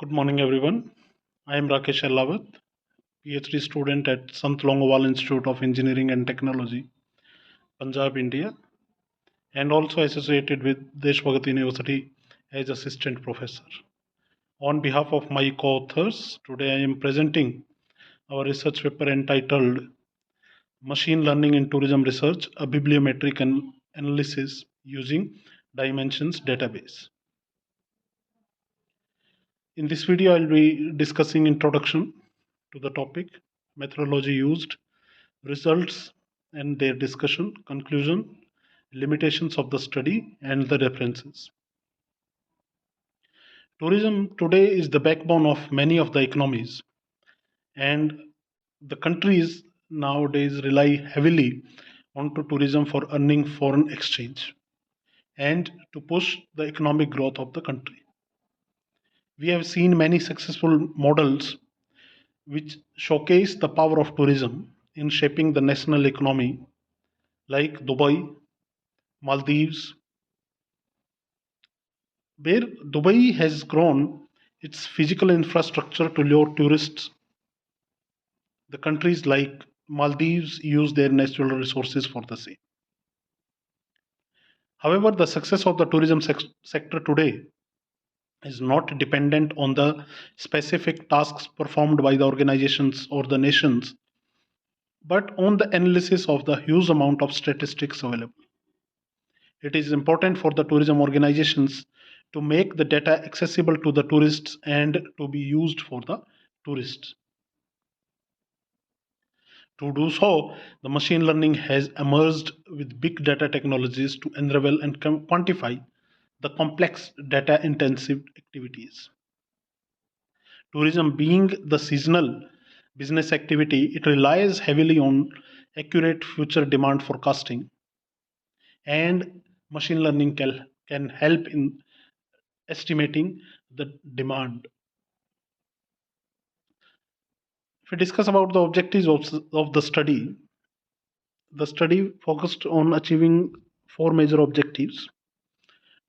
Good morning, everyone. I am Rakesh Allawat, PhD student at Sant Longowal Institute of Engineering and Technology, Punjab, India, and also associated with Deshbhagat University as assistant professor. On behalf of my co-authors, today I am presenting our research paper entitled Machine Learning in Tourism Research, a Bibliometric Analysis Using Dimensions Database. In this video, I'll be discussing introduction to the topic, methodology used, results and their discussion, conclusion, limitations of the study, and the references. Tourism today is the backbone of many of the economies, and the countries nowadays rely heavily onto tourism for earning foreign exchange and to push the economic growth of the country. We have seen many successful models which showcase the power of tourism in shaping the national economy, like Dubai, Maldives, where Dubai has grown its physical infrastructure to lure tourists. The countries like Maldives use their natural resources for the same. However, the success of the tourism sector today is not dependent on the specific tasks performed by the organizations or the nations, but on the analysis of the huge amount of statistics available. It is important for the tourism organizations to make the data accessible to the tourists and to be used for the tourists. To do so, the machine learning has emerged with big data technologies to unravel and quantify the complex data intensive activities. Tourism being the seasonal business activity, it relies heavily on accurate future demand forecasting, and machine learning can help in estimating the demand. If we discuss about the objectives of the study focused on achieving four major objectives: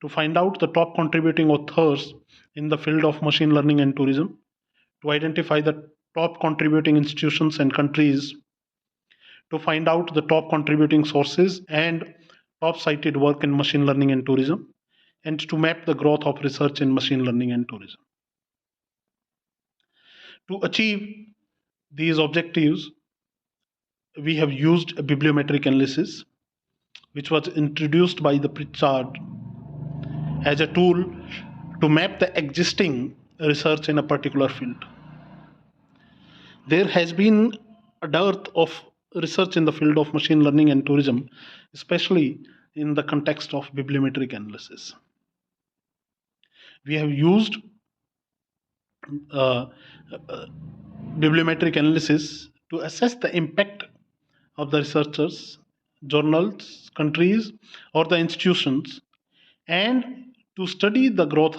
to find out the top contributing authors in the field of machine learning and tourism, to identify the top contributing institutions and countries, to find out the top contributing sources and top cited work in machine learning and tourism, and to map the growth of research in machine learning and tourism. To achieve these objectives, we have used a bibliometric analysis, which was introduced by the Pritchard as a tool to map the existing research in a particular field. There has been a dearth of research in the field of machine learning and tourism, especially in the context of bibliometric analysis. We have used uh, uh, bibliometric analysis to assess the impact of the researchers, journals, countries, or the institutions, and to study the growth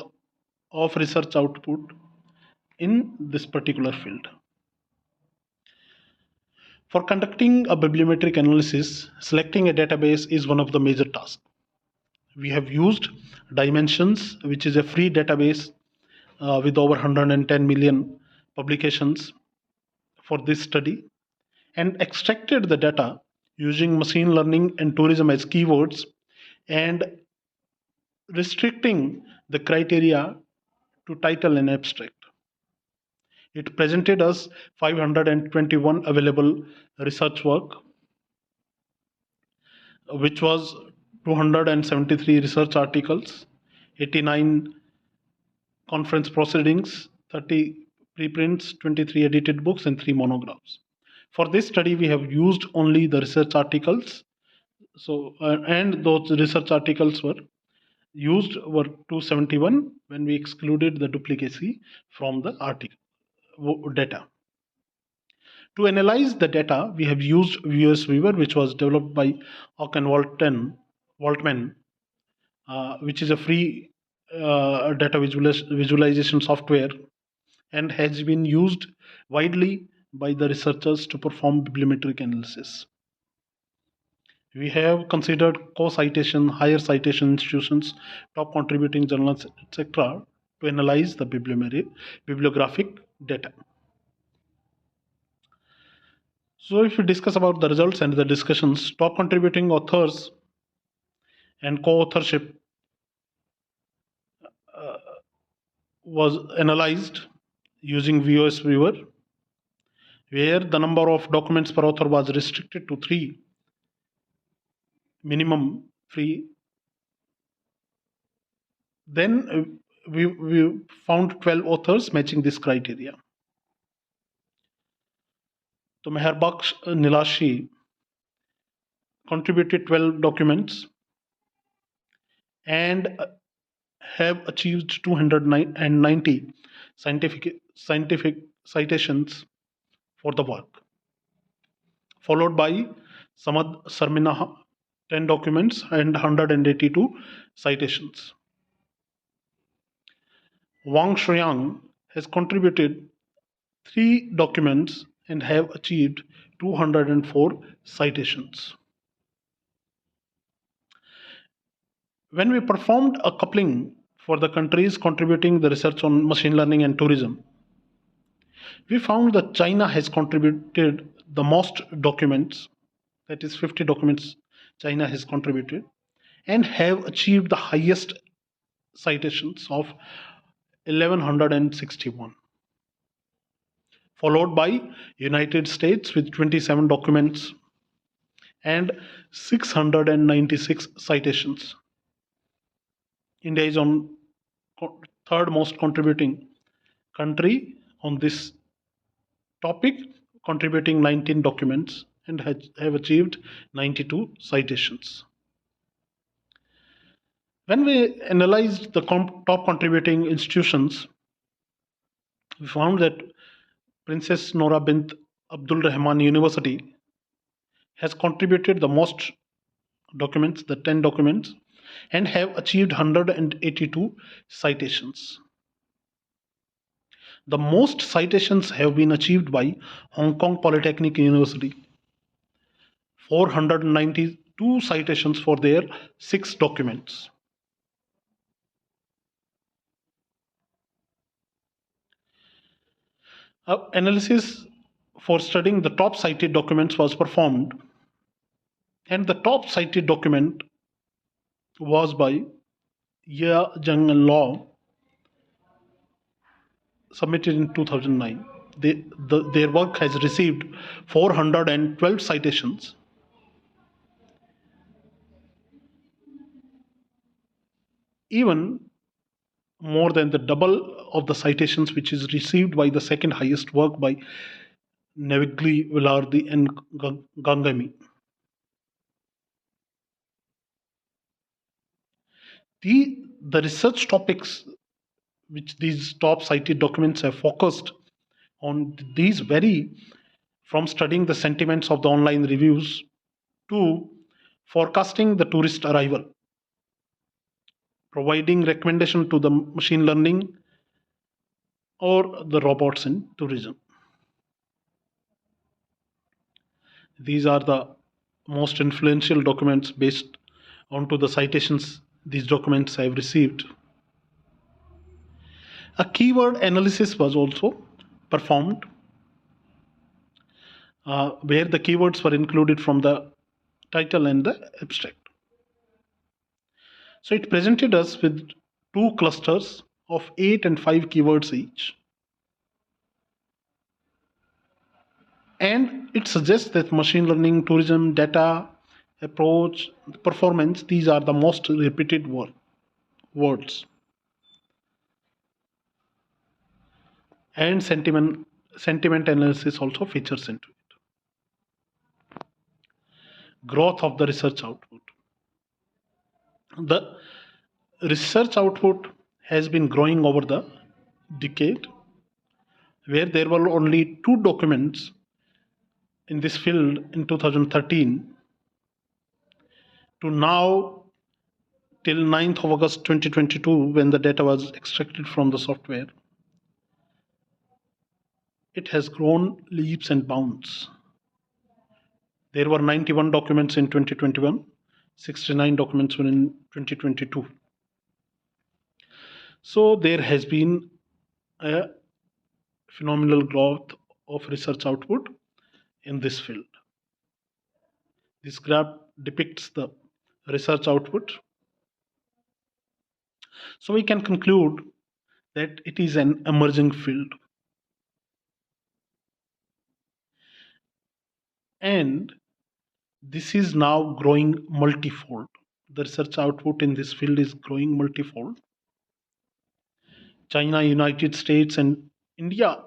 of research output in this particular field. For conducting a bibliometric analysis, selecting a database is one of the major tasks. We have used Dimensions, which is a free database with over 110 million publications for this study, and extracted the data using machine learning and tourism as keywords and restricting the criteria to title and abstract. It presented us 521 available research work, which was 273 research articles, 89 conference proceedings, 30 preprints, 23 edited books, and 3 monographs. For this study, we have used only the research articles. And those research articles were 271 when we excluded the duplicacy from the article data. To analyze the data, we have used VS Viewer, which was developed by Ock and Waltman, which is a free data visualization software and has been used widely by the researchers to perform bibliometric analysis. We have considered co-citation, higher citation institutions, top contributing journals, etc. to analyze the bibliographic data. So if we discuss about the results and the discussions, top contributing authors and co-authorship was analyzed using VOS Viewer, where the number of documents per author was restricted to 3 minimum free. Then we found 12 authors matching this criteria. So Meherbakhsh Nilashi contributed 12 documents and have achieved 290 scientific citations for the work, followed by Samad Sarminaha, 10 documents and 182 citations. Wang Shuang has contributed 3 documents and have achieved 204 citations. When we performed a coupling for the countries contributing the research on machine learning and tourism, we found that China has contributed the most documents, that is 50 documents China has contributed, and have achieved the highest citations of 1161, followed by United States with 27 documents and 696 citations. India is on third most contributing country on this topic, contributing 19 documents and have achieved 92 citations. When we analyzed the top contributing institutions, we found that Princess Nora bint Abdul Rahman University has contributed the most documents, the 10 documents, and have achieved 182 citations. The most citations have been achieved by Hong Kong Polytechnic University, 492 citations for their 6 documents. Analysis for studying the top cited documents was performed, and the top cited document was by Ye Zheng Law, submitted in 2009. Their work has received 412 citations. Even more than the double of the citations which is received by the second highest work by Navigli, Velarde and Gangami. The research topics which these top cited documents have focused on, these vary from studying the sentiments of the online reviews to forecasting the tourist arrival, providing recommendation to the machine learning or the robots in tourism. These are the most influential documents based onto the citations these documents have received. A keyword analysis was also performed, where the keywords were included from the title and the abstract. So it presented us with 2 clusters of 8 and 5 keywords each. And it suggests that machine learning, tourism, data, approach, performance, these are the most repeated words. And sentiment analysis also features into it. Growth of the research output. The research output has been growing over the decade, where there were only 2 documents in this field in 2013 to now till 9th of August 2022, when the data was extracted from the software. It has grown leaps and bounds. There were 91 documents in 2021, 69 documents were in 2022. So there has been a phenomenal growth of research output in this field. This graph depicts the research output. So we can conclude that it is an emerging field, and this is now growing multifold. The research output in this field is growing multifold. China, United States, and India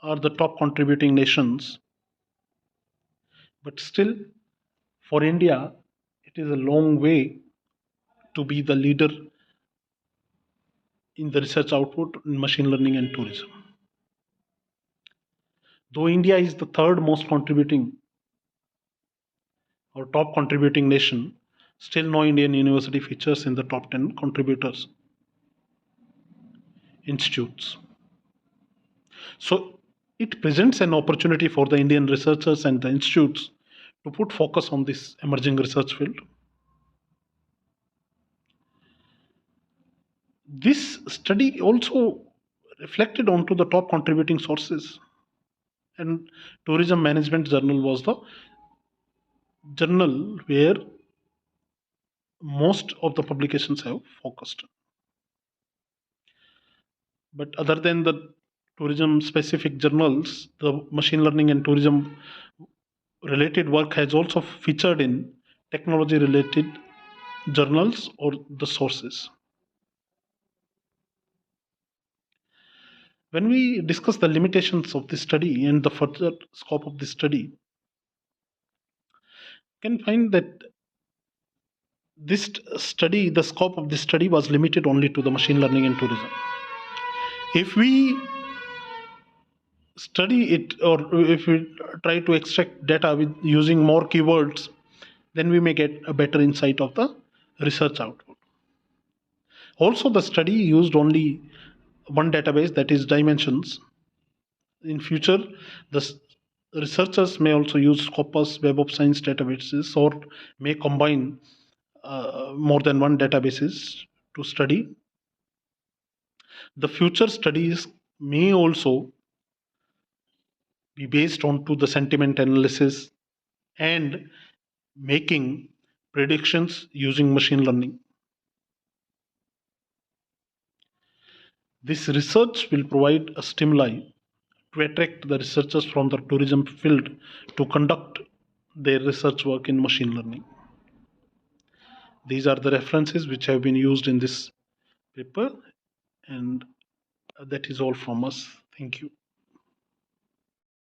are the top contributing nations. But still, for India, it is a long way to be the leader in the research output in machine learning and tourism. Though India is the third most contributing or top contributing nation, still no Indian university features in the top 10 contributors institutes. So it presents an opportunity for the Indian researchers and the institutes to put focus on this emerging research field. This study also reflected onto the top contributing sources, and Tourism Management Journal was the journal where most of the publications have focused. But other than the tourism specific journals, the machine learning and tourism related work has also featured in technology related journals or the sources. When we discuss the limitations of this study and the further scope of this study, you can find that this study, the scope of this study was limited only to the machine learning and tourism. If we study it, or if we try to extract data with using more keywords, then we may get a better insight of the research output. Also, the study used only one database, that is dimensions. In future, the researchers may also use Scopus, Web of Science databases, or may combine more than one databases to study. The future studies may also be based on to the sentiment analysis and making predictions using machine learning. This research will provide a stimuli to attract the researchers from the tourism field to conduct their research work in machine learning. These are the references which have been used in this paper, and that is all from us. Thank you.